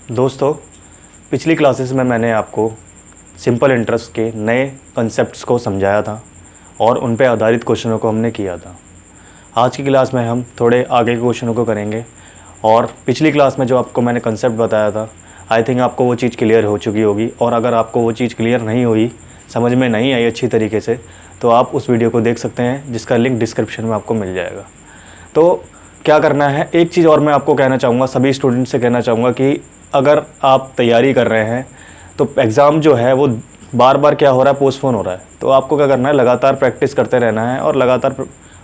दोस्तों, पिछली क्लासेस में मैंने आपको सिंपल इंटरेस्ट के नए कंसेप्ट्स को समझाया था और उन पे आधारित क्वेश्चनों को हमने किया था। आज की क्लास में हम थोड़े आगे के क्वेश्चनों को करेंगे और पिछली क्लास में जो आपको मैंने कंसेप्ट बताया था, आई थिंक आपको वो चीज़ क्लियर हो चुकी होगी। और अगर आपको वो चीज़ क्लियर नहीं हुई, समझ में नहीं आई अच्छी तरीके से, तो आप उस वीडियो को देख सकते हैं, जिसका लिंक डिस्क्रिप्शन में आपको मिल जाएगा। तो क्या करना है, एक चीज़ और मैं आपको कहना चाहूँगा, सभी स्टूडेंट से कहना चाहूँगा कि अगर आप तैयारी कर रहे हैं तो एग्ज़ाम जो है वो बार बार क्या हो रहा है, पोस्टपोन हो रहा है। तो आपको क्या करना है, लगातार प्रैक्टिस करते रहना है और लगातार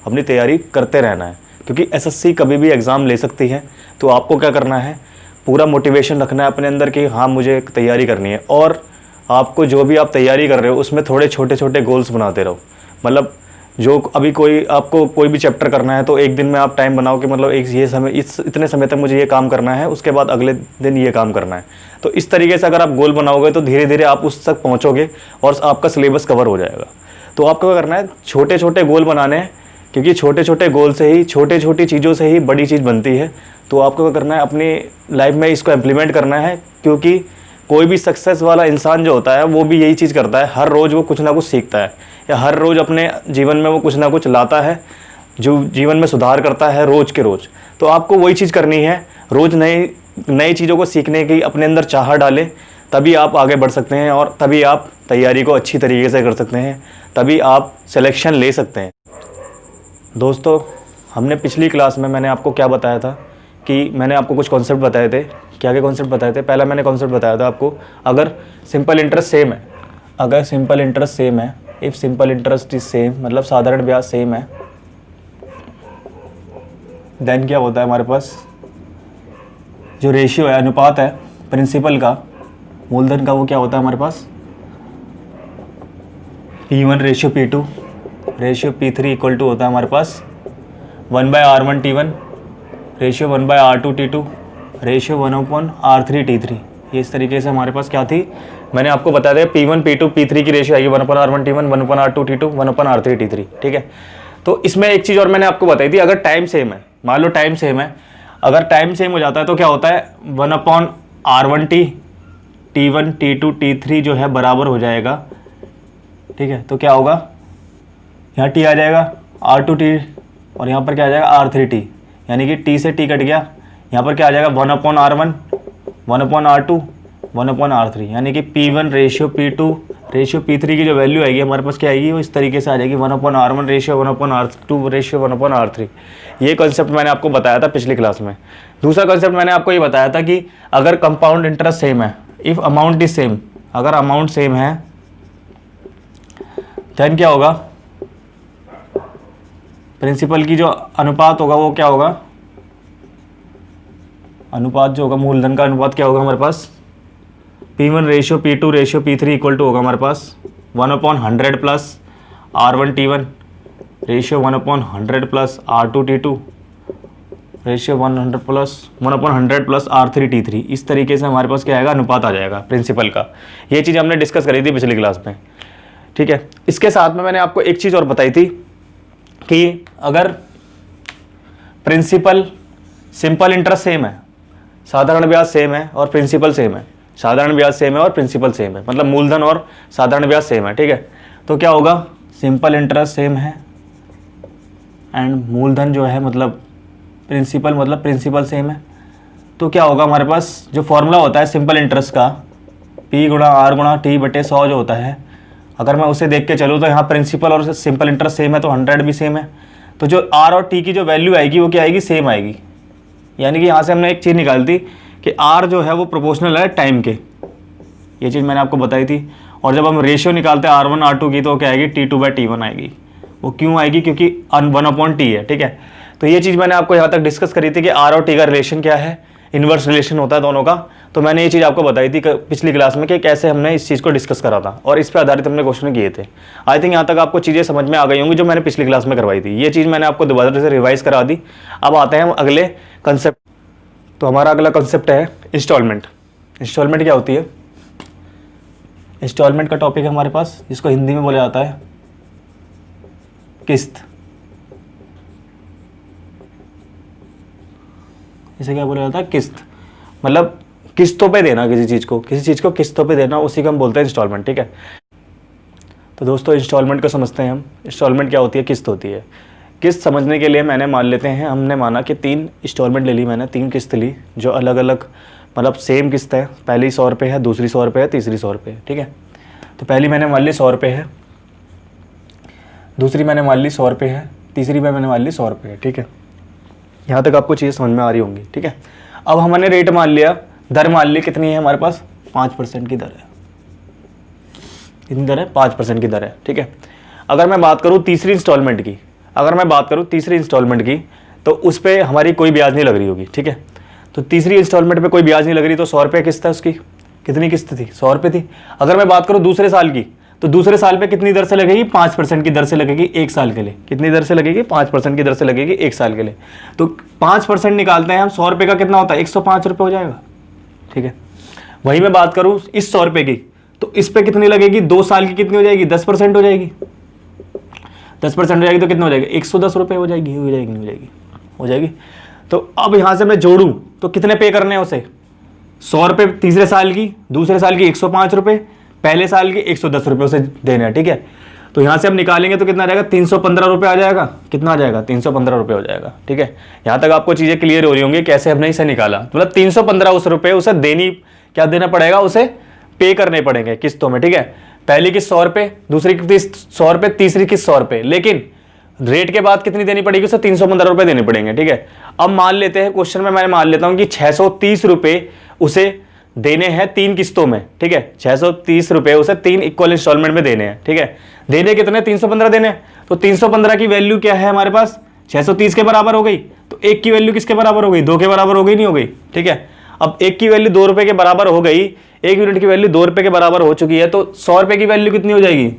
अपनी तैयारी करते रहना है, क्योंकि एसएससी कभी भी एग्ज़ाम ले सकती है। तो आपको क्या करना है, पूरा मोटिवेशन रखना है अपने अंदर कि हाँ मुझे तैयारी करनी है। और आपको जो भी आप तैयारी कर रहे हो उसमें थोड़े छोटे छोटे गोल्स बनाते रहो। मतलब जो अभी आपको कोई भी चैप्टर करना है तो एक दिन में आप टाइम बनाओ कि मतलब इतने समय तक मुझे ये काम करना है, उसके बाद अगले दिन ये काम करना है। तो इस तरीके से अगर आप गोल बनाओगे तो धीरे धीरे आप उस तक पहुंचोगे और आपका सिलेबस कवर हो जाएगा। तो आपको क्या करना है, छोटे छोटे गोल बनाने हैं, क्योंकि छोटे छोटे गोल से ही, छोटी छोटी चीज़ों से ही बड़ी चीज़ बनती है। तो आपको क्या करना है, अपनी लाइफ में इसको इम्प्लीमेंट करना है, क्योंकि कोई भी सक्सेस वाला इंसान जो होता है वो भी यही चीज़ करता है। हर रोज़ वो कुछ ना कुछ सीखता है या हर रोज़ अपने जीवन में वो कुछ ना कुछ लाता है, जो जीवन में सुधार करता है रोज़ के रोज़। तो आपको वही चीज़ करनी है, रोज़ नई चीज़ों को सीखने की अपने अंदर चाह डालें, तभी आप आगे बढ़ सकते हैं और तभी आप तैयारी को अच्छी तरीके से कर सकते हैं, तभी आप सिलेक्शन ले सकते हैं। दोस्तों, हमने पिछली क्लास में मैंने आपको क्या बताया था कि मैंने आपको कुछ कॉन्सेप्ट बताए थे। क्या क्या कॉन्सेप्ट बताए थे? पहला मैंने कॉन्सेप्ट बताया था आपको, अगर सिंपल इंटरेस्ट सेम है, if simple interest is same, मतलब साधारण ब्याज सेम है, देन क्या होता है हमारे पास, जो रेशियो है, अनुपात है प्रिंसिपल का मूलधन का, वो क्या होता है हमारे पास, P1 ratio P2 ratio P3 equal to होता है हमारे पास 1/R1 T1 ratio 1/R2 T2 ratio 1/R3 T3। ये इस तरीके से हमारे पास क्या थी, मैंने आपको बताया था P1 P2 P3 की रेशियो आएगी 1/R1 T1 1/R2 T2 1/R3 T3। ठीक है। तो इसमें एक चीज़ और मैंने आपको बताई थी, अगर टाइम सेम है, मान लो टाइम सेम है, अगर टाइम सेम हो जाता है तो क्या होता है, 1/R1 T, T1 T2 T3 जो है बराबर हो जाएगा। ठीक है। तो क्या होगा, यहाँ T आ जाएगा R2 T और यहाँ पर क्या आ जाएगा R3 T, यानी कि T से T कट गया, यहाँ पर क्या आ जाएगा 1/R1 1/R2 1/R3, यानी कि P1 ratio P2 ratio P3 की जो वैल्यू आएगी हमारे पास क्या आएगी, वो इस तरीके से आ जाएगी 1/R1 ratio 1/R2 ratio 1/R3। ये कॉन्सेप्ट मैंने आपको बताया था पिछली क्लास में। दूसरा कॉन्सेप्ट मैंने आपको ये बताया था कि अगर कंपाउंड इंटरेस्ट सेम है, इफ़ अमाउंट इज सेम, अगर अमाउंट सेम है देन क्या होगा, प्रिंसिपल की जो अनुपात होगा वो क्या होगा, अनुपात जो होगा, मूलधन का अनुपात क्या होगा हमारे पास, P1 ratio P2 ratio P3 equal to होगा हमारे पास 1/100 plus R1 T1 ratio 1/100 plus R2 T2 ratio 1/100 plus R3 T3। इस तरीके से हमारे पास क्या आएगा, अनुपात आ जाएगा प्रिंसिपल का। ये चीज़ हमने डिस्कस करी थी पिछली क्लास में। ठीक है। इसके साथ में मैंने आपको एक चीज़ और बताई थी कि अगर प्रिंसिपल सिंपल इंटरेस्ट सेम है, साधारण ब्याज सेम है और प्रिंसिपल सेम है, साधारण ब्याज सेम है और प्रिंसिपल सेम है, मतलब मूलधन और साधारण ब्याज सेम है। ठीक है। तो क्या होगा, सिंपल इंटरेस्ट सेम है एंड मूलधन जो है मतलब प्रिंसिपल सेम है। तो क्या होगा हमारे पास, जो फॉर्मूला होता है सिंपल इंटरेस्ट का, P गुणा R गुणा T/100 जो होता है, अगर मैं उसे देख के चलूँ तो यहाँ प्रिंसिपल और सिंपल इंटरेस्ट सेम है तो 100 भी सेम है, तो जो R और T की जो वैल्यू आएगी वो क्या आएगी, सेम आएगी। यानी कि यहाँ से हमने एक चीज़ निकाल दी कि R जो है वो प्रोपोर्शनल है टाइम के, ये चीज़ मैंने आपको बताई थी। और जब हम रेशियो निकालते हैं R1 R2 की तो क्या आएगी, T2/T1 आएगी। वो क्यों आएगी, क्योंकि 1/T है। ठीक है। तो ये चीज़ मैंने आपको यहाँ तक डिस्कस करी थी कि R और T का रिलेशन क्या है, इन्वर्स रिलेशन होता है दोनों का। तो मैंने ये चीज़ आपको बताई थी पिछली क्लास में कि कैसे हमने इस चीज़ को डिस्कस करा था और इस पर आधारित हमने क्वेश्चन किए थे। आई थिंक यहाँ तक आपको चीज़ें समझ में आ गई होंगी जो मैंने पिछली क्लास में करवाई थी। ये चीज़ मैंने आपको दोबारा से रिवाइज करा दी। अब आते हैं हम अगले कंसेप्ट। तो हमारा अगला कंसेप्ट है इंस्टॉलमेंट। इंस्टॉलमेंट क्या होती है, इंस्टॉलमेंट का टॉपिक है हमारे पास, जिसको हिंदी में बोला जाता है किस्त। इसे क्या बोला जाता है, किस्त। मतलब किस्तों पे देना किसी चीज़ को किस्तों पे देना, उसी को हम बोलते हैं इंस्टॉलमेंट। ठीक है, तो दोस्तों इंस्टॉलमेंट को समझते हैं हम। इंस्टॉलमेंट क्या होती है, किस्त होती है। किस्त समझने के लिए मैंने मान लेते हैं, हमने माना कि 3 इंस्टॉलमेंट ले ली मैंने, 3 किस्त ली जो अलग अलग मतलब सेम किस्त है। पहली 100 रुपये है, दूसरी 100 रुपये है, तीसरी 100 रुपये है। ठीक है, तो पहली मैंने मान ली 100 रुपये है, दूसरी मैंने मान ली 100 रुपये है, तीसरी में मैंने मान ली 100 रुपये है। ठीक है, यहाँ तक आपको चीज़ें समझ में आ रही होंगी। ठीक है, अब हमने रेट मान लिया, दर मान ली, कितनी है हमारे पास, 5% की दर है। कितनी दर है, 5% की दर है। ठीक है, अगर मैं बात करूँ तीसरी इंस्टॉलमेंट की, तो उस पर हमारी कोई ब्याज नहीं लग रही होगी। ठीक है, तो तीसरी इंस्टॉलमेंट पे कोई ब्याज नहीं लग रही, तो 100 रुपये किस्त है उसकी। कितनी किस्त थी, 100 रुपये थी। अगर मैं बात करूँ दूसरे साल की, तो दूसरे साल पे कितनी दर से लगेगी, 5% की दर से लगेगी 1 साल के लिए। कितनी दर से लगेगी, 5% की दर से लगेगी 1 साल के लिए। तो 5% निकालते हैं हम, 100 रुपये का कितना होता है, 105 रुपये हो जाएगा। ठीक है, वहीं मैं बात करूँ इस 100 रुपये की, तो इस पर कितनी लगेगी, 2 साल की कितनी हो जाएगी, 10% हो जाएगी। 10% हो जाएगी तो कितना हो जाएगा, 110 रुपये हो जाएगी। हो जाएगी। तो अब यहाँ से मैं जोड़ूँ तो कितने पे करने हैं उसे, 100 रुपये तीसरे साल की, दूसरे साल की 105 रुपये, पहले साल की 110 रुपये उसे देने हैं। ठीक है, तो यहाँ से हम निकालेंगे तो कितना आ जाएगा, 315 रुपये आ जाएगा। कितना आ जाएगा, 315 रुपये हो जाएगा। ठीक है, यहाँ तक आपको चीज़ें क्लियर हो रही होंगी कैसे हमने इसे निकाला। मतलब 315 उस रुपये उसे क्या देना पड़ेगा, उसे पे करने पड़ेंगे किस्तों में। ठीक है, पहली किस्त 100 रुपये, दूसरी किस्त 100 रुपये, तीसरी किस्त 100 रुपये, लेकिन रेट के बाद कितनी देनी पड़ेगी, उसे 315 रुपये देने पड़ेंगे। ठीक है, अब मान लेते हैं क्वेश्चन में मैं मान लेता हूं कि 630 रुपये उसे देने हैं 3 किस्तों में। ठीक है, 630 रुपये उसे 3 इक्वल इंस्टॉलमेंट में देने हैं। ठीक है, देने कितने, 315 देने हैं। तो 315 की वैल्यू क्या है हमारे पास, 630 के बराबर हो गई। तो 1 की वैल्यू किसके बराबर हो गई, 2 के बराबर हो गई, नहीं हो गई। ठीक है, अब 1 की वैल्यू 2 रुपये के बराबर हो गई, 1 यूनिट की वैल्यू 2 रुपये के बराबर हो चुकी है, तो 100 रुपये की वैल्यू कितनी हो जाएगी,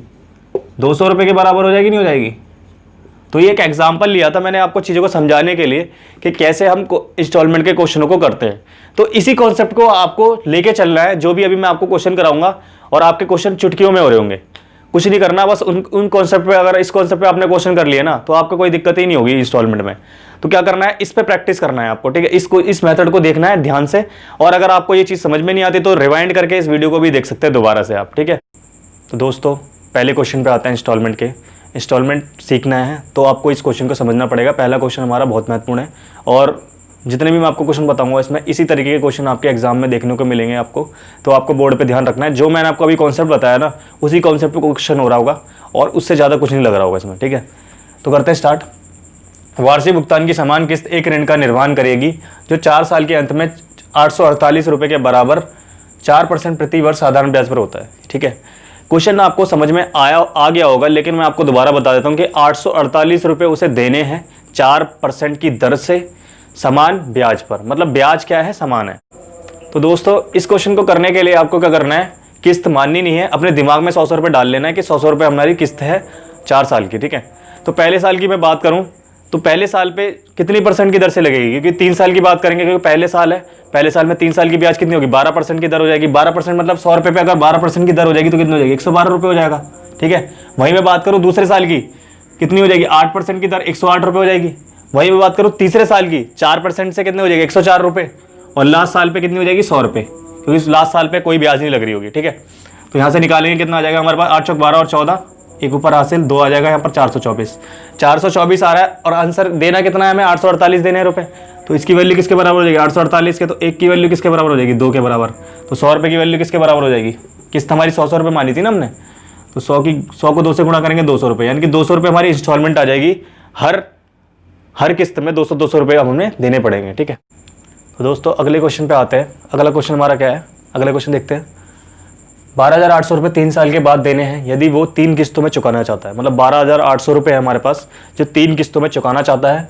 200 रुपये के बराबर हो जाएगी, नहीं हो जाएगी। तो ये एक एग्जाम्पल लिया था मैंने आपको चीज़ों को समझाने के लिए कि कैसे हम इंस्टॉलमेंट के क्वेश्चनों को करते हैं। तो इसी कॉन्सेप्ट को आपको लेके चलना है, जो भी अभी मैं आपको क्वेश्चन कराऊंगा, और आपके क्वेश्चन चुटकियों में हो रहे होंगे। कुछ नहीं करना, बस उन कॉन्सेप्ट पे, अगर इस कॉन्सेप्ट पे आपने क्वेश्चन कर लिया ना, तो आपको कोई दिक्कत ही नहीं होगी इंस्टॉलमेंट में। तो क्या करना है, इस पे प्रैक्टिस करना है आपको। ठीक है, इस मेथड को देखना है ध्यान से, और अगर आपको ये चीज़ समझ में नहीं आती तो रिवाइंड करके इस वीडियो को भी देख सकते हैं दोबारा से आप। ठीक है, तो दोस्तों पहले क्वेश्चन पे आते हैं इंस्टॉलमेंट के। इंस्टॉलमेंट सीखना है तो आपको इस क्वेश्चन को समझना पड़ेगा। पहला क्वेश्चन हमारा बहुत महत्वपूर्ण है, और जितने भी मैं आपको क्वेश्चन बताऊंगा इसमें इसी तरीके के क्वेश्चन आपके एग्जाम में देखने को मिलेंगे आपको। तो आपको बोर्ड पे ध्यान रखना है, जो मैंने आपको अभी कॉन्सेप्ट बताया ना, उसी कॉन्सेप्ट पे क्वेश्चन हो रहा होगा, और उससे ज़्यादा कुछ नहीं लग रहा होगा इसमें। ठीक है, तो करते हैं स्टार्ट। वार्षिक भुगतान की समान किस्त एक ऋण का निर्वहन करेगी, जो 4 साल के अंत में 848 रुपये के बराबर 4% प्रति वर्ष साधारण ब्याज पर होता है। ठीक है, क्वेश्चन आपको समझ में आ गया होगा, लेकिन मैं आपको दोबारा बता देता हूं कि 848 रुपये उसे देने हैं 4% की दर से समान ब्याज पर। मतलब ब्याज क्या है, समान है। तो दोस्तों इस क्वेश्चन को करने के लिए आपको क्या करना है, किस्त माननी नहीं है, अपने दिमाग में 100 रुपये डाल लेना है कि 100 रुपये हमारी किस्त है 4 साल की। ठीक है, तो पहले साल की मैं बात करूं तो पहले साल पे कितनी % की दर से लगेगी, क्योंकि 3 साल की बात करेंगे, क्योंकि पहले साल है, पहले साल में 3 साल की ब्याज कितनी होगी, 12% की दर हो जाएगी। 12% मतलब 100 रुपये पे अगर 12% की दर हो जाएगी तो कितनी हो जाएगी, 112 रुपये हो जाएगा। ठीक है, वहीं मैं बात करूँ दूसरे साल की, कितनी हो जाएगी, 8% की दर 108 रुपये हो जाएगी। वहीं मैं बात करूँ तीसरे साल की, 4% से कितने हो जाएगी, 104 रुपये। और लास्ट साल पे कितनी हो जाएगी, 100 रुपये, क्योंकि लास्ट साल पे कोई ब्याज नहीं लग रही होगी। ठीक है, तो यहाँ से निकालेंगे कितना आ जाएगा हमारे पास, 8 चौक 12 और 14, एक ऊपर हासिल 2 आ जाएगा, यहाँ पर 424 आ रहा है, और आंसर देना कितना है हमें, 848 देने हैं रुपये। तो इसकी वैल्यू किसके बराबर हो जाएगी, 848 के, तो 1 की वैल्यू किसके बराबर हो जाएगी, 2 के बराबर। तो 100 रुपये की वैल्यू किसके बराबर हो जाएगी, किस्त हमारी 100 रुपये मानी थी ना हमने, तो 100 को 2 से गुणा करेंगे 200 रुपये, यानी कि 200 रुपये हमारी इंस्टॉलमेंट आ जाएगी। हर किस्त में 200 रुपये हमें देने पड़ेंगे। ठीक है, तो दोस्तों अगले क्वेश्चन पे आते हैं। अगला क्वेश्चन हमारा क्या है, अगला क्वेश्चन देखते हैं। 12,800 रुपये 3 साल के बाद देने हैं, यदि वो 3 किस्तों में चुकाना चाहता है। मतलब 12,800 रुपये है हमारे पास, जो 3 किस्तों में चुकाना चाहता है।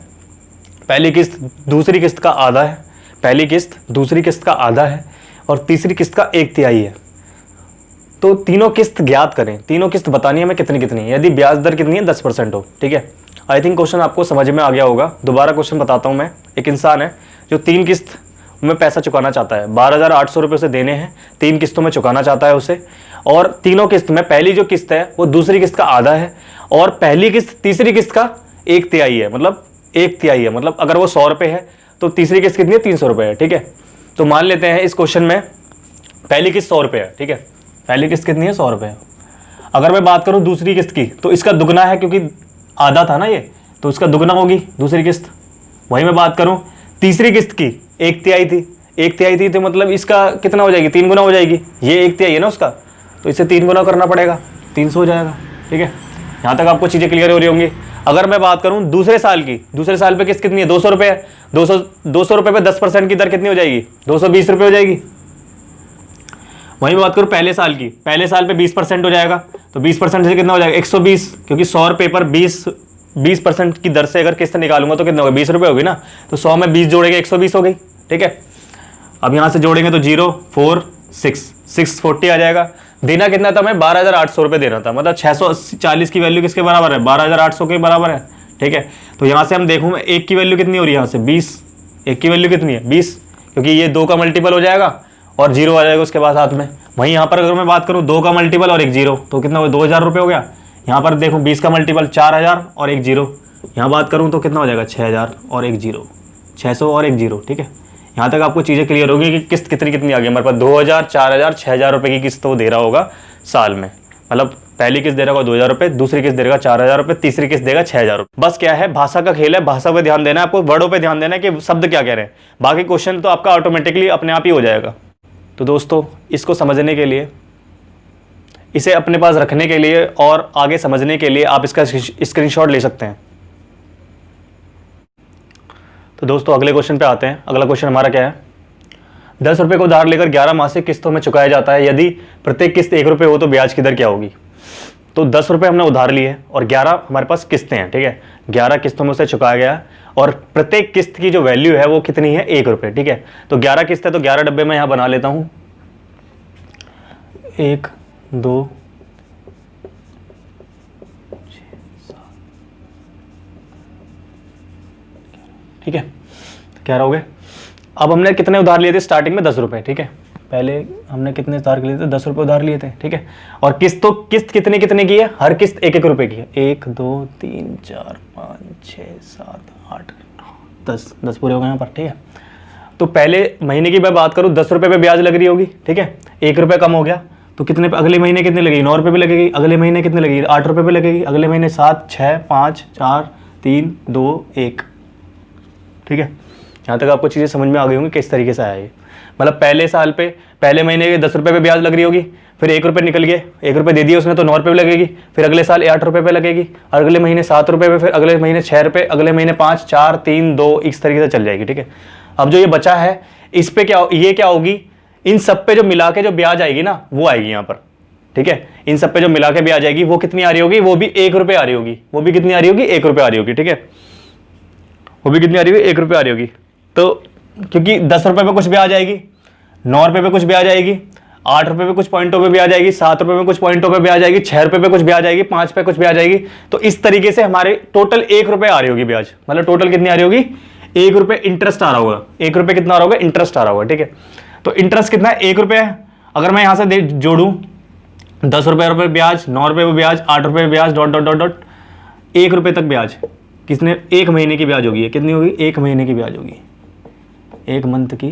पहली किस्त दूसरी किस्त का आधा है, पहली किस्त दूसरी किस्त का आधा है, और तीसरी किस्त का 1/3 है। तो तीनों किस्त ज्ञात करें, तीनों किस्त बतानी है हमें कितनी कितनी है, यदि ब्याज दर कितनी है, 10% हो। ठीक है, आई थिंक क्वेश्चन आपको समझ में आ गया होगा। दोबारा क्वेश्चन बताता हूँ मैं। एक इंसान है जो 3 किस्त में पैसा चुकाना चाहता है, 12,800 रुपये उसे देने हैं, 3 किस्तों में चुकाना चाहता है उसे, और तीनों किस्त में पहली जो किस्त है वो दूसरी किस्त का आधा है, और पहली किस्त तीसरी किस्त का 1/3 है। मतलब 1/3 है, मतलब अगर वो 100 रुपये है तो तीसरी किस्त कितनी है, 300 रुपये है। ठीक है, तो मान लेते हैं इस क्वेश्चन में पहली किस्त 100 रुपये है, ठीक है, पहली किस्त कितनी है 100 रुपये। अगर मैं बात करूं दूसरी किस्त की तो इसका दुगना है, क्योंकि आधा था ना ये, तो इसका दुगना होगी दूसरी किस्त। वहीं मैं बात करूं तीसरी किस्त की, 1/3 थी, 1/3 थी, तो मतलब इसका कितना हो जाएगी, 3 गुना हो जाएगी। ये 1/3 है ना उसका, तो इसे 3 गुना करना पड़ेगा, 300 हो जाएगा, ठीक है। यहाँ तक आपको चीज़ें क्लियर हो रही होंगी। अगर मैं बात करूं दूसरे साल की, दूसरे साल पे किस्त कितनी है, 200 रुपये है, 200 रुपये पे 10% की दर कितनी हो जाएगी, 220 रुपये हो जाएगी। वहीं बात करूं पहले साल की, पहले साल पे 20% हो जाएगा, तो 20% से कितना हो जाएगा 120, क्योंकि 100 रुपये पर 20% की दर से अगर किस्त निकालूंगा तो कितना होगा, 20 रुपये होगी ना, तो 100 में 20 जोड़ेंगे 120 हो गई, ठीक है। अब यहाँ से जोड़ेंगे तो 0 4 640 आ जाएगा। देना कितना था, मैं 12,800 रुपये देना था, मतलब 640 की वैल्यू किसके बराबर है, 12,800 के बराबर है, ठीक है। तो यहाँ से हम देखूँ एक की वैल्यू कितनी हो रही है, यहाँ से 20, एक की वैल्यू कितनी है 20, क्योंकि ये 2 का मल्टीपल हो जाएगा और 0 आ जाएगा उसके बाद साथ में। वहीं यहाँ पर अगर मैं बात करूँ 2 का मल्टीपल और एक 0, तो कितना हो, 2,000 रुपये हो गया। यहाँ पर देखूँ 20 का मल्टीपल 4,000 और एक 0, यहाँ बात करूँ तो कितना हो जाएगा 6,000 और एक 0, 600 और एक 0, ठीक है। यहाँ तक आपको चीज़ें क्लियर होगी कि किस्त कितनी कितनी आ गई हमारे पास, 2,000, 4,000, 6,000 रुपये की किस्त वो दे रहा होगा साल में। मतलब पहली किस्त दे रहा होगा 2,000 रुपये, दूसरी किस्त देगा 4,000 रुपये, तीसरी किस्त देगा 6,000 रुपये। बस क्या है, भाषा का खेल है, भाषा पे ध्यान देना है आपको, वर्डों पे ध्यान देना है कि शब्द क्या कह रहे हैं, बाकी क्वेश्चन तो आपका ऑटोमेटिकली अपने आप ही हो जाएगा। तो दोस्तों इसको समझने के लिए, इसे अपने पास रखने के लिए और आगे समझने के लिए आप इसका स्क्रीनशॉट ले सकते हैं। तो दोस्तों अगले क्वेश्चन पे आते हैं। अगला क्वेश्चन हमारा क्या है, 10 रुपये को उधार लेकर 11 मासिक किस्तों में चुकाया जाता है, यदि प्रत्येक किस्त 1 रुपये हो तो ब्याज की दर क्या होगी। तो 10 रुपये हमने उधार लिए और 11 हमारे पास किस्तें हैं, ठीक है, 11 किस्तों में उसे चुकाया गया और प्रत्येक किस्त की जो वैल्यू है वो कितनी है, 1 रुपये, ठीक है। तो 11 किस्त है तो 11 डब्बे में यहाँ बना लेता हूँ, 1 2 ठीक है, 11 हो गए। अब हमने कितने उधार लिए थे स्टार्टिंग में, 10 रुपये, ठीक है। पहले हमने कितने उधार लिए थे, 10 रुपये उधार लिए थे, ठीक है। और किस्त कितने कितने की है, हर किस्त 1-1 रुपये की है, 1 2 3 4 5 6 7 8 10 पूरे हो गए यहाँ पर, ठीक है। तो पहले महीने की मैं बात करूँ 10 रुपये पे ब्याज लग रही होगी, ठीक है, 1 रुपये कम हो गया तो कितने पे, अगले महीने कितने लगेगी, 9 रुपये पे लगेगी, अगले महीने कितने लगेगी, 8 रुपये पे लगेगी, अगले महीने 7 6 5 4 3 2 1, ठीक है। यहाँ तक आपको चीज़ें समझ में आ गई होंगी किस तरीके से आया ये। मतलब पहले साल पे पहले महीने के 10 रुपये पे ब्याज लग रही होगी, फिर 1 रुपये निकल गए, 1 रुपये दे दिए उसने तो 9 रुपये पे लगेगी, फिर अगले साल 8 रुपये पे लगेगी, अगले महीने 7 रुपये पे, फिर अगले महीने 6 रुपये, अगले महीने 5 4 3 2, इस तरीके से चल जाएगी, ठीक है। अब जो ये बचा है इस पे क्या, ये क्या होगी, इन सब पे जो मिला के जो ब्याज आएगी ना वो आएगी यहाँ पर, ठीक है। इन सब पे जो मिला के ब्याज आएगी वो कितनी आ रही होगी, वो भी 1 रुपये आ रही होगी, वो भी कितनी आ रही होगी, 1 रुपये आ रही होगी, ठीक है। वो भी कितनी आ रही होगी, 1 रुपये आ रही होगी। तो क्योंकि 10 रुपये पे कुछ ब्याज आएगी, 9 रुपये पे कुछ ब्याज आएगी, 8 रुपये पे कुछ पॉइंटों पे ब्याज आएगी, 7 रुपये पे कुछ पॉइंटों पे ब्याज आएगी, 6 रुपये पे कुछ ब्याज आएगी, 5 पे कुछ ब्याज आएगी। तो इस तरीके से हमारे टोटल 1 रुपये आ रही होगी ब्याज, मतलब टोटल कितनी आ रही होगी, 1 रुपये इंटरेस्ट आ रहा होगा, 1 रुपये कितना आ रहा होगा, इंटरेस्ट आ रहा होगा, ठीक है। तो इंटरेस्ट कितना है, 1 रुपये है। अगर मैं यहाँ से जोड़ूँ 10 रुपये ब्याज, 9 रुपये ब्याज, 8 रुपये ब्याज, डॉट डॉट डॉट डॉट 1 रुपये तक ब्याज, किसने, 1 महीने की ब्याज होगी, कितनी होगी, 1 महीने की ब्याज होगी, 1 मंथ की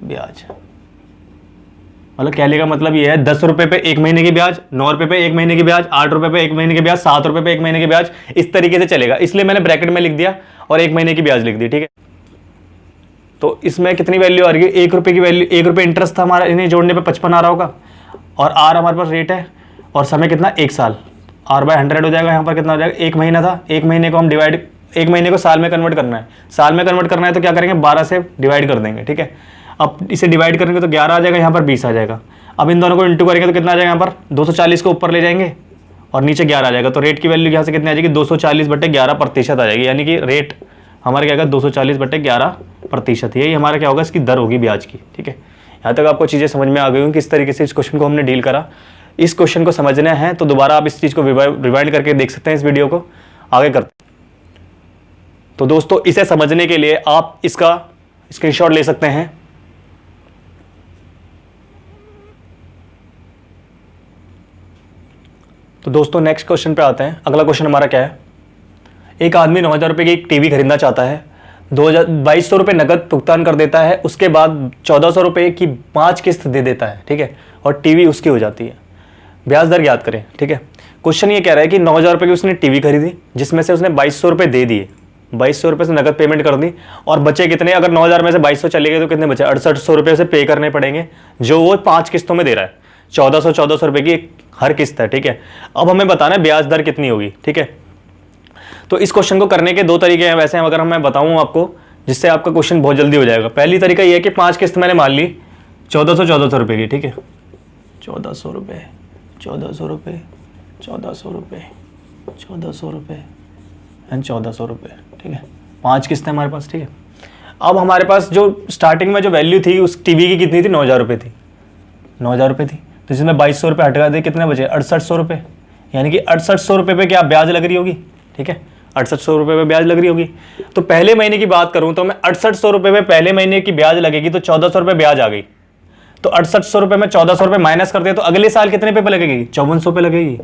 ब्याज। मतलब कहने का मतलब ये है 10 रुपये पे 1 महीने की ब्याज, 9 रुपये पे 1 महीने की ब्याज, 8 रुपये पे 1 महीने की ब्याज, 7 रुपये पे 1 महीने की ब्याज, इस तरीके से चलेगा। इसलिए मैंने ब्रैकेट में लिख दिया और 1 महीने की ब्याज लिख दी, ठीक है। तो इसमें कितनी वैल्यू आ रही है, 1 रुपये की वैल्यू, 1 रुपये इंटरेस्ट था हमारा, इन्हें जोड़ने पर 55 आ रहा होगा, और आर हमारे पास रेट है और समय कितना, 1 साल, R/100 हो जाएगा। यहाँ पर कितना हो जाएगा, 1 महीना था, 1 महीने को हम डिवाइड, 1 महीने को साल में कन्वर्ट करना है, साल में कन्वर्ट करना है तो क्या करेंगे, 12 से डिवाइड कर देंगे, ठीक है। अब इसे डिवाइड करेंगे तो 11 आ जाएगा, यहाँ पर 20 आ जाएगा। अब इन दोनों को इंटू करेंगे तो कितना आ जाएगा, यहाँ पर 240 को ऊपर ले जाएंगे और नीचे 11 आ जाएगा। तो रेट की वैल्यू यहाँ से कितनी आ जाएगी, 240/11% आ जाएगी, यानी कि रेट हमारा क्या होगा, 240/11%। यही हमारा क्या होगा, इसकी दर होगी ब्याज की, ठीक है। यहाँ तक आपको चीज़ें समझ में आ गई होंगी किस तरीके से इस क्वेश्चन को हमने डील करा। इस क्वेश्चन को समझना है तो दोबारा आप इस चीज़ को रिवाइंड करके देख सकते हैं, इस वीडियो को आगे करते। तो दोस्तों इसे समझने के लिए आप इसका स्क्रीनशॉट ले सकते हैं। तो दोस्तों नेक्स्ट क्वेश्चन पे आते हैं। अगला क्वेश्चन हमारा क्या है, एक आदमी 9,000 रुपये की एक टीवी खरीदना चाहता है। 2200 रुपये नकद भुगतान कर देता है, उसके बाद 1400 रुपये की 5 किस्त दे देता है, ठीक है, और टीवी उसकी हो जाती है। ब्याज दर याद करें, ठीक है। क्वेश्चन ये कह रहा है कि 9000 रुपये की उसने टीवी खरीदी, जिसमें से उसने 2200 रुपये दे दिए, 2200 रुपये से नकद पेमेंट कर दी, और बचे कितने, अगर 9000 में से 2200 चले गए तो कितने बचे, 6800 रुपये से पे करने पड़ेंगे, जो वो 5 किस्तों में दे रहा है। 1400 रुपये की हर किस्त है, ठीक है। अब हमें बताना है ब्याज दर कितनी होगी, ठीक है। तो इस क्वेश्चन को करने के 2 तरीके हैं वैसे, अगर मैं बताऊं आपको, जिससे आपका क्वेश्चन बहुत जल्दी हो जाएगा। पहली तरीका ये है कि 5 किस्त मैंने मान ली 1400 रुपये की, ठीक है, 1400 रुपये, 1400 रुपये, 1400 रुपये, 1400 रुपये एंड 1400 रुपये, ठीक है। 5 किस्तें हमारे पास, ठीक है। अब हमारे पास जो स्टार्टिंग में जो वैल्यू थी उस टीवी की कितनी थी, 9000 रुपये थी, 9000 रुपये थी, तो जिसमें 2200 रुपये हटा दे कितने बचे, 6800 रुपये, यानी कि 6800 रुपये पे क्या ब्याज लग रही होगी, ठीक है, 6800 रुपये पे ब्याज लग रही होगी। तो पहले महीने की बात करूं तो मैं 6800 रुपये पे पहले महीने की ब्याज लगेगी, तो 1400 रुपये ब्याज आ गई, तो 6800 रुपये में 1400 रुपये माइनस कर दे तो अगले साल कितने पे लगेगी, 5400 पे लगेगी,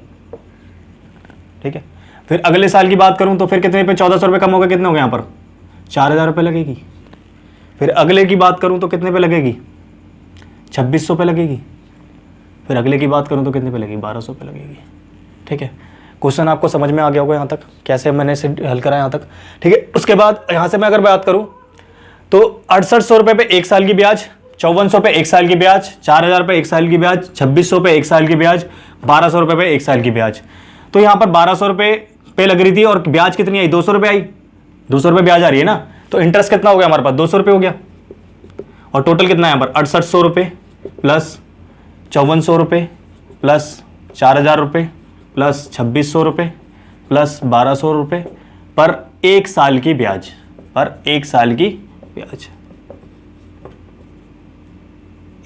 ठीक है। फिर अगले साल की बात करूं तो फिर कितने पे, 1400 रुपये कम हो गए, कितने हो गए यहाँ पर, 4000 रुपये लगेगी। फिर अगले की बात करूं तो कितने पे लगेगी, 2600 पे लगेगी। फिर अगले की बात करूं तो कितने पे लगेगी, 1200 पे लगेगी, ठीक है। क्वेश्चन आपको समझ में आ गया होगा यहाँ तक, कैसे मैंने इसे हल करा यहाँ तक, ठीक है। उसके बाद यहाँ से मैं अगर बात करूँ तो 6800 रुपये पे 1 साल की ब्याज, 5400 पे 1 साल की ब्याज, 4000 पे 1 साल की ब्याज, 2600 पे 1 साल की ब्याज, 1200 रुपये पे 1 साल की ब्याज। तो यहाँ पर 1200 रुपये पे लग रही थी और ब्याज कितनी आई, 200 रुपये आई, 200 रुपये ब्याज आ रही है ना, तो इंटरेस्ट कितना हो गया हमारे पास, 200 रुपये हो गया। और टोटल कितना है यहाँ पर, 6800 रुपये प्लस 5400 रुपये प्लस 4000 रुपये प्लस 2600 रुपये प्लस 1200 रुपये पर 1 साल की ब्याज, पर 1 साल की ब्याज,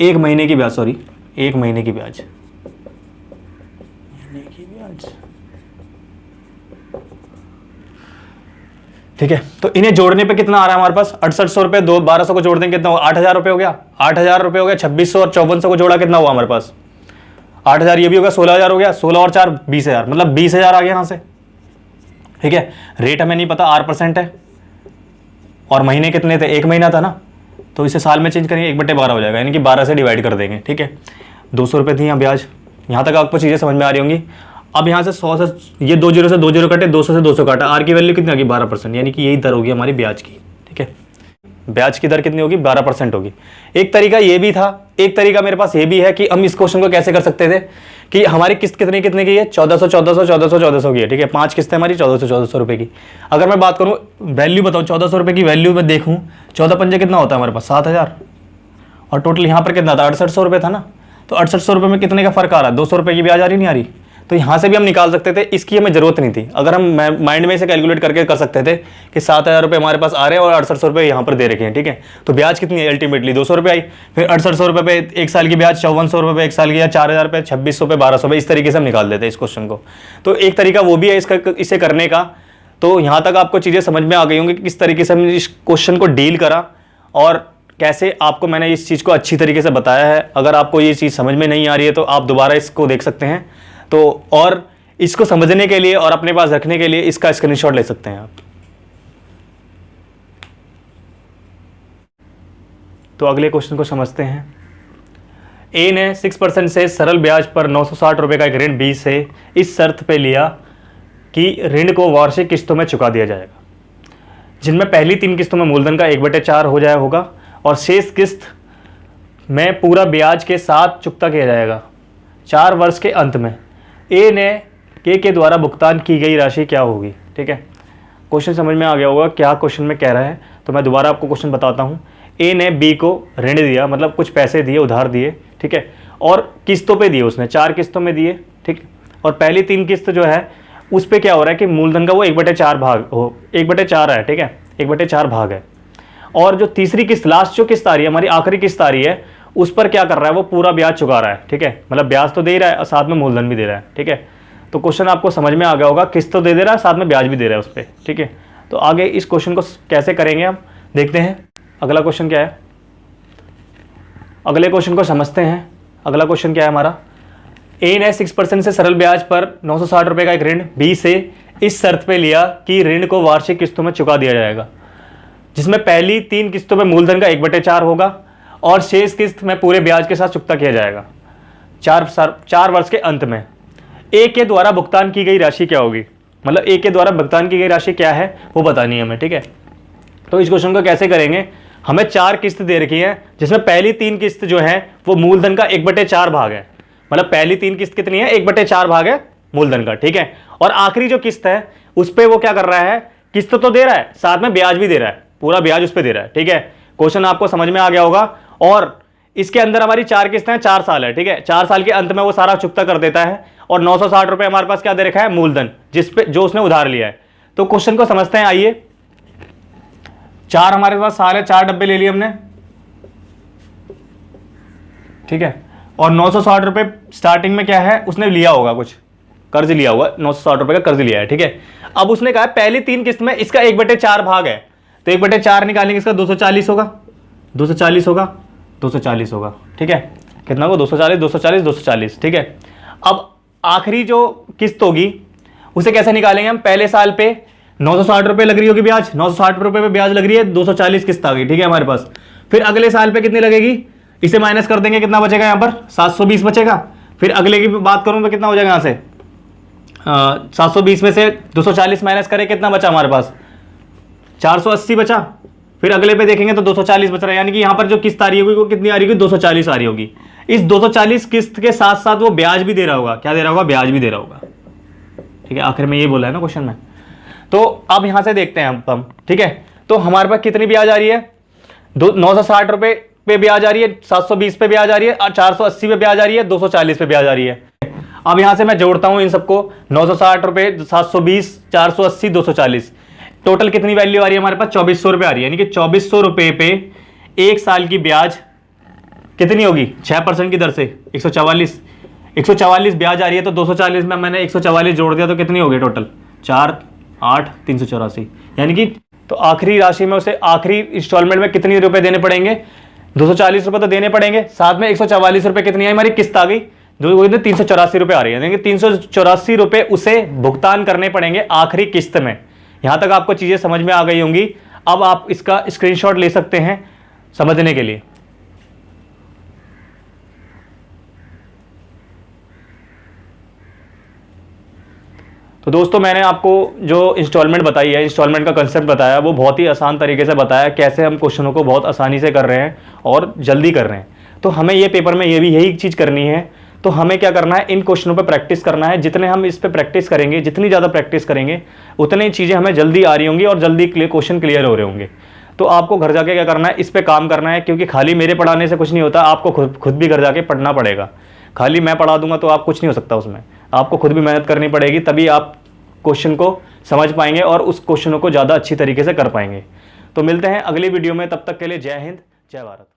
1 महीने की ब्याज, सॉरी 1 महीने की ब्याज, ठीक है। तो इन्हें जोड़ने पे कितना आ रहा है हमारे पास, 6800 रुपये, 1200 को जोड़ देंगे कितना होगा, 8000 रुपये हो गया, 8000 रुपये हो गया। 2600 और 5400 को जोड़ा कितना हुआ हमारे पास, 8000, ये भी होगा 16000 हो गया, 16 और 4 20000, मतलब 20000 आ गया यहाँ से, ठीक है। रेट हमें नहीं पता, R% है, और महीने कितने थे, 1 महीना था ना, तो इसे साल में चेंज करेंगे, 1/12 हो जाएगा, यानी कि 12 से डिवाइड कर देंगे, ठीक है। 200 रुपये थी यहाँ ब्याज, यहाँ तक आपको चीज़ें समझ में आ रही होंगी। अब यहाँ से 100 से ये 2 जीरो से 2 जीरो कटे, 200 से 200 काटा, आर की वैल्यू कितनी होगी, 12%, यानी कि यही दर होगी हमारी ब्याज की, ठीक है। ब्याज की दर कितनी होगी, 12% होगी। एक तरीका ये भी था, एक तरीका मेरे पास ये भी है कि हम इस क्वेश्चन को कैसे कर सकते थे कि हमारी किस्त कितने कितने की है, 1400 की है, ठीक है। 5 किस्तें हमारी 1400 रुपये की। अगर मैं बात करूँ वैल्यू बताऊँ, 1400 रुपये की वैल्यू में देखूँ, 14 पंजे कितना होता है हमारे पास, 7000, और टोटल यहाँ पर कितना था, 6800 रुपये था ना, तो 6800 रुपये में कितने का फर्क आ रहा है, 200 रुपये की ब्याज आ रही नहीं आ रही, तो यहाँ से भी हम निकाल सकते थे, इसकी हमें जरूरत नहीं थी। अगर हम माइंड में इसे कैलकुलेट करके कर सकते थे कि 7000 रुपये हमारे पास आ रहे हैं और 6800 रुपये यहाँ पर दे रखे हैं, ठीक है। तो ब्याज कितनी है, अल्टीमेटली 200 रुपये आई। फिर 6800 रुपये पे 1 साल की ब्याज, 5400 रुपये पे 1 साल की, या 4000 पे, 2600 पे, 1200 पे, इस तरीके से हम निकाल देते हैं इस क्वेश्चन को। तो एक तरीका वो भी है इसका, इसे करने का। तो यहाँ तक आपको चीज़ें समझ में आ गई होंगी कि किस तरीके से हमने इस क्वेश्चन को डील करा और कैसे आपको मैंने इस चीज़ को अच्छी तरीके से बताया है। अगर आपको ये चीज़ समझ में नहीं आ रही है तो आप दोबारा इसको देख सकते हैं। तो और इसको समझने के लिए और अपने पास रखने के लिए इसका स्क्रीनशॉट ले सकते हैं आप। तो अगले क्वेश्चन को समझते हैं। ए ने 6% से सरल ब्याज पर 960 रुपये का एक ऋण बी से इस शर्त पे लिया कि ऋण को वार्षिक किस्तों में चुका दिया जाएगा, जिनमें पहली 3 किस्तों में मूलधन का 1/4 हो जाए होगा और शेष किस्त में पूरा ब्याज के साथ चुकता किया जाएगा 4 वर्ष के अंत में। ए ने के द्वारा भुगतान की गई राशि क्या होगी, ठीक है। क्वेश्चन समझ में आ गया होगा क्या क्वेश्चन में कह रहा है। तो मैं दोबारा आपको क्वेश्चन बताता हूँ। ए ने बी को ऋण दिया, मतलब कुछ पैसे दिए, उधार दिए, ठीक है, और किस्तों पे दिए, उसने 4 किस्तों में दिए, ठीक। और पहली 3 किस्त जो है उस पर क्या हो रहा है कि मूलधन का वो 1/4 भाग हो, 1/4 है, ठीक है, 1/4 भाग है। और जो तीसरी किस्त, लास्ट जो किस्त आ रही है, हमारी आखिरी किस्त आ रही है, उस पर क्या कर रहा है, वो पूरा ब्याज चुका रहा है, ठीक है, मतलब ब्याज तो दे रहा है और साथ में मूलधन भी दे रहा है, ठीक है। तो क्वेश्चन आपको समझ में आ गया होगा, किस्त तो दे रहा है, साथ में ब्याज भी दे रहा है उस पर, ठीक है। तो आगे इस क्वेश्चन को कैसे करेंगे हम देखते हैं। अगला क्वेश्चन क्या है, अगले क्वेश्चन को समझते हैं। अगला क्वेश्चन क्या है हमारा, ए ने 6% से सरल ब्याज पर 960 रुपये का एक ऋण बी से इस शर्त पे लिया कि ऋण को वार्षिक किस्तों में चुका दिया जाएगा, जिसमें पहली 3 किस्तों में मूलधन का 1/4 होगा और शेष किस्त में पूरे ब्याज के साथ चुकता किया जाएगा 4 वर्ष के अंत में। ए के द्वारा भुगतान की गई राशि क्या होगी, मतलब ए के द्वारा भुगतान की गई राशि क्या है वो बतानी है हमें, ठीक है। तो इस क्वेश्चन को कैसे करेंगे, हमें 4 किस्त दे रखी है जिसमें पहली 3 किस्त जो है वो मूलधन का 1/4 भाग है, मतलब पहली 3 किस्त कितनी है, 1/4 भाग है मूलधन का, ठीक है। और आखिरी जो किस्त है उस पर वो क्या कर रहा है, किस्त तो दे रहा है साथ में ब्याज भी दे रहा है, पूरा ब्याज उस पर दे रहा है, ठीक है। क्वेश्चन आपको समझ में आ गया होगा। और इसके अंदर हमारी 4 किस्तें हैं, 4 साल है, ठीक है। 4 साल के अंत में वो सारा चुकता कर देता है और 960 रुपए हमारे पास क्या दे रखा है, मूलधन, जिसपे जो उसने उधार लिया है। तो क्वेश्चन को समझते हैं, आइए। 4 हमारे पास साल है, 4 डब्बे ले लिए हमने, ठीक है। और 960 रुपए स्टार्टिंग में क्या है, उसने लिया होगा, कुछ कर्ज लिया होगा, 960 रुपए का कर्ज लिया है, ठीक है। अब उसने कहा पहली 3 किस्त में इसका 1/4 भाग है, तो 1/4 निकालेंगे, इसका 240 होगा, 240 होगा, 240 होगा, ठीक है। कितना को 240, 240, 240, ठीक है। अब आखिरी जो किस्त होगी उसे कैसे निकालेंगे हम, पहले साल पे 960 रुपए लग रही होगी ब्याज, 960 रुपए पे ब्याज लग रही है, 240 किस्त आ गई, ठीक है हमारे पास। फिर अगले साल पे कितनी लगेगी, इसे माइनस कर देंगे, कितना बचेगा यहाँ पर, 720 बचेगा। फिर अगले की बात करूं तो कितना हो जाएगा, यहाँ से 720 में से 240 माइनस करें, कितना बचा हमारे पास, 480 बचा। फिर अगले पे देखेंगे तो 240 बच रहा है, यानी कि यहाँ पर जो किस्त आ रही होगी वो कितनी आ रही होगी, 240 आ रही होगी। इस 240 किस्त के साथ साथ वो ब्याज भी दे रहा होगा, क्या दे रहा होगा, ब्याज भी दे रहा होगा, ठीक है। आखिर में ये बोला है ना क्वेश्चन में। तो अब यहां से देखते हैं हम, ठीक है। तो हमारे पास कितनी ब्याज आ रही है, 960 रुपए पे ब्याज आ रही है, 720 पे ब्याज आ रही है, 480 पे ब्याज आ रही है, 240 पे ब्याज आ रही है। अब यहां से मैं जोड़ता हूं इन सबको, 960 रुपए, 720, 480, 240, टोटल कितनी वैल्यू आ रही है हमारे पास, 2400 रुपए आ रही है। यानी कि 2400 रुपए पे 1 साल की ब्याज कितनी होगी, 6% की दर से 144 ब्याज आ रही है। तो 240 में मैंने 144 जोड़ दिया तो कितनी होगी टोटल, 4, 8, 384, यानी कि तो आखिरी राशि में उसे आखिरी इंस्टॉलमेंट में कितने रुपए देने पड़ेंगे, 240 रुपए तो देने पड़ेंगे, साथ में 144 रुपए कितनी आई हमारी किस्त आ गई, जो 384 रुपए आ रही है, यानी कि 384 रुपए उसे भुगतान करने पड़ेंगे आखिरी किस्त में। यहां तक आपको चीजें समझ में आ गई होंगी। अब आप इसका स्क्रीनशॉट ले सकते हैं समझने के लिए। तो दोस्तों मैंने आपको जो इंस्टॉलमेंट बताई है, इंस्टॉलमेंट का कंसेप्ट बताया, वो बहुत ही आसान तरीके से बताया, कैसे हम क्वेश्चनों को बहुत आसानी से कर रहे हैं और जल्दी कर रहे हैं। तो हमें ये पेपर में ये भी यही चीज़ करनी है। तो हमें क्या करना है, इन क्वेश्चनों पे प्रैक्टिस करना है। जितने हम इस पे प्रैक्टिस करेंगे, जितनी ज़्यादा प्रैक्टिस करेंगे, उतनी चीज़ें हमें जल्दी आ रही होंगी और जल्दी क्वेश्चन क्लियर हो रहे होंगे। तो आपको घर जाके क्या करना है, इस पर काम करना है, क्योंकि खाली मेरे पढ़ाने से कुछ नहीं होता, आपको खुद भी घर जाके पढ़ना पड़ेगा। खाली मैं पढ़ा दूंगा तो आप कुछ नहीं हो सकता उसमें, आपको खुद भी मेहनत करनी पड़ेगी, तभी आप क्वेश्चन को समझ पाएंगे और उस क्वेश्चनों को ज़्यादा अच्छी तरीके से कर पाएंगे। तो मिलते हैं अगली वीडियो में, तब तक के लिए जय हिंद, जय भारत।